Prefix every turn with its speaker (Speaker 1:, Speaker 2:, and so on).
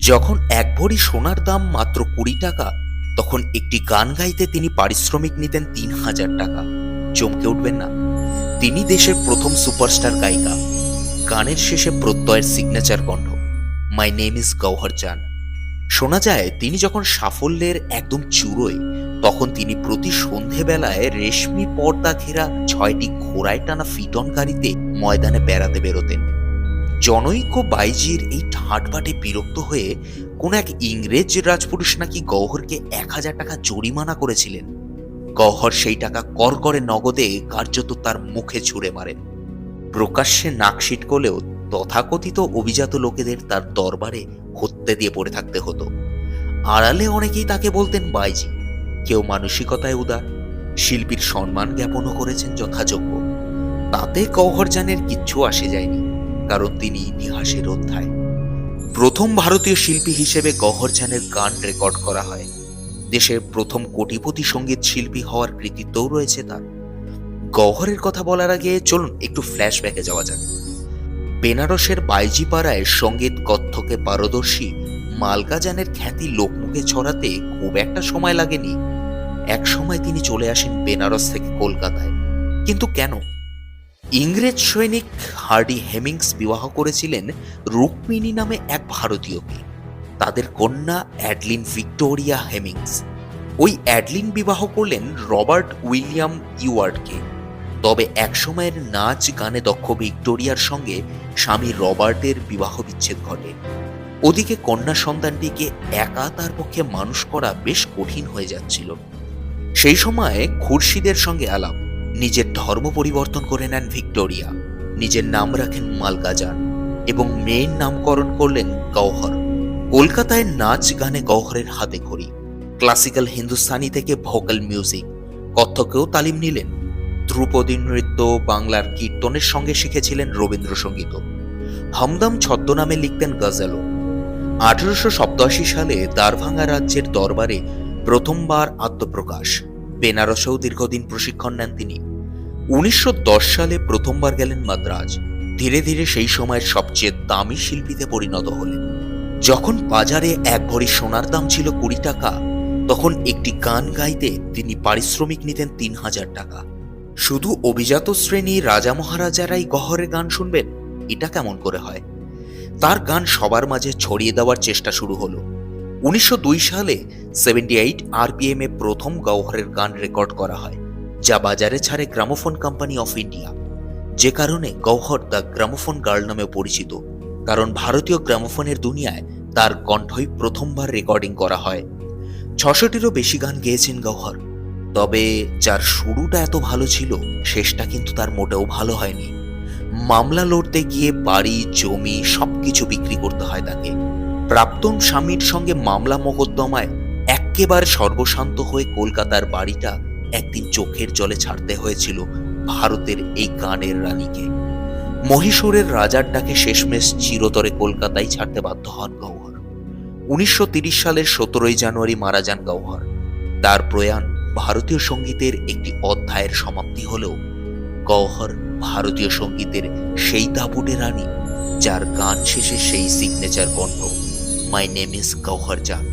Speaker 1: যখন এক ভরি সোনার দাম মাত্র 20 টাকা, তখন একটি গান গাইতে তিনি পারিশ্রমিক নিতেন 3000 টাকা। চমকে উঠবেন না? তিনি দেশের প্রথম সুপারস্টার গায়িকা। গানের শেষে প্রত্যয়ের সিগনেচার কণ্ঠ, মাই নেম ইজ গৌহর জান। শোনা যায় তিনি যখন সাফল্যের একদম চূড়োয়, তখন তিনি প্রতি সন্ধেবেলায় রেশমি পর্দা ঘেরা 6টি ঘোড়ায় টানা ফিটন গাড়িতে ময়দানে বেড়াতে বেরোতেন। জনৈক বাইজির এই ঠাটবাটে বিরক্ত হয়ে কোন এক ইংরেজ রাজপুরুষ নাকি গওহরকে 1000 টাকা জরিমানা করেছিলেন। গওহর সেই টাকা করকরে নগদে কার্যত তার মুখে ছুঁড়ে মারেন। প্রকাশ্যে নাকশিট করলেও তথাকথিত অভিজাত লোকেদের তার দরবারে হত্যে দিয়ে পড়ে থাকতে হতো। আড়ালে অনেকেই তাকে বলতেন বাইজি। কেউ মানসিকতায় উদার, শিল্পীর সম্মান জ্ঞাপনও করেছেন যথাযোগ্য। তাতে গওহর জানের কিচ্ছু আসে যায়নি, কারণ তিনি ইতিহাসের অধ্যায়। প্রথম ভারতীয় শিল্পী হিসেবে গওহর জানের গান রেকর্ড করা হয়। দেশের প্রথম কোটিপতি সঙ্গীত শিল্পী হওয়ার কৃতিত্বও রয়েছে তার। গওহরের কথা বলার আগে চলুন একটু ফ্ল্যাশব্যাকে যাওয়া যাক। বেনারসের বাইজি পাড়ায় সঙ্গীত কত্থকে পারদর্শী মালকা জানের খ্যাতি লোকমুখে ছড়াতে খুব একটা সময় লাগেনি। এক সময় তিনি চলে আসেন বেনারস থেকে কলকাতায়। কিন্তু কেন? ইংরেজ সৈনিক হার্ডি হেমিংস বিবাহ করেছিলেন রুক্মিণী নামে এক ভারতীয়কে, তাদের কন্যা অ্যাডলিন ভিক্টোরিয়া হেমিংস। ওই অ্যাডলিন বিবাহ করলেন রবার্ট উইলিয়াম ইওয়ার্ডকে। তবে একসময়ের নাচ গানে দক্ষ ভিক্টোরিয়ার সঙ্গে স্বামী রবার্টের বিবাহ বিচ্ছেদ ঘটে। ওদিকে কন্যা সন্তানটিকে একা তার পক্ষে মানুষ করা বেশ কঠিন হয়ে যাচ্ছিল। সেই সময় খুরশিদের সঙ্গে আলাপ। নিজের ধর্ম পরিবর্তন করে নেন ভিক্টোরিয়া, নিজের নাম রাখেন মালকা জান এবং মেয়ের নামকরণ করলেন গওহর। কলকাতায় নাচ গানে গওহরের হাতে খড়ি। ক্লাসিক্যাল হিন্দুস্তানি থেকে ভোকাল মিউজিক, কত্থকেও তালিম নিলেন। ধ্রুপদী নৃত্য, বাংলার কীর্তনের সঙ্গে শিখেছিলেন রবীন্দ্রসঙ্গীত। হামদাম ছদ্মনামে লিখতেন গজলও। 1887 সালে দারভাঙ্গা রাজ্যের দরবারে প্রথমবার আত্মপ্রকাশ। বেনারসেও দীর্ঘদিন প্রশিক্ষণ নেন তিনি। 1910 সালে প্রথমবার গেলেন মাদ্রাজ। ধীরে ধীরে সেই সময়ের সবচেয়ে দামি শিল্পীতে পরিণত হলেন। যখন বাজারে এক ভরি সোনার দাম ছিল 20 টাকা, তখন একটি গান গাইতে তিনি পারিশ্রমিক নিতেন 3000 টাকা। শুধু অভিজাত শ্রেণী রাজা মহারাজারাই গওহরের গান শুনবেন, এটা কেমন করে হয়? তার গান সবার মাঝে ছড়িয়ে দেওয়ার চেষ্টা শুরু হলো। 1902 সালে 78 RPM এ প্রথম গওহরের গান রেকর্ড করা হয়, যা বাজারে ছাড়ে গ্রামোফোন কোম্পানি অফ ইন্ডিয়া। যে কারণে গওহর দ্য গ্রামোফোন গার্ল নামে পরিচিত, কারণ ভারতীয় গ্রামোফোনের দুনিয়ায় তার কণ্ঠই প্রথমবার রেকর্ডিং করা হয়। 600টিরও বেশি গান গেয়েছেন গওহর। তবে যার শুরুটা এত ভালো ছিল, শেষটা কিন্তু তার মোটেও ভালো হয়নি। মামলা লড়তে গিয়ে বাড়ি, জমি সবকিছু বিক্রি করতে হয় তাকে। প্রাক্তন স্বামীর সঙ্গে মামলা মোকদ্দমায় একেবারে সর্বশান্ত হয়ে কলকাতার বাড়িটা একদিন চোখের জলে ছাড়তে হয়েছিল ভারতের এই গানের রানীকে। মহীশূরের রাজার ডাকে শেষমেশ চিরতরে কলকাতায় ছাড়তে বাধ্য হন গওহর। 1930 সালের 17 জানুয়ারি মারা যান গওহর। তার প্রয়াণ ভারতীয় সঙ্গীতের একটি অধ্যায়ের সমাপ্তি হলেও গওহর ভারতীয় সঙ্গীতের সেই দাপুটে রানী, যার গান শেষে সেই সিগনেচার কণ্ঠ, মাই নেম ইজ গওহর জান।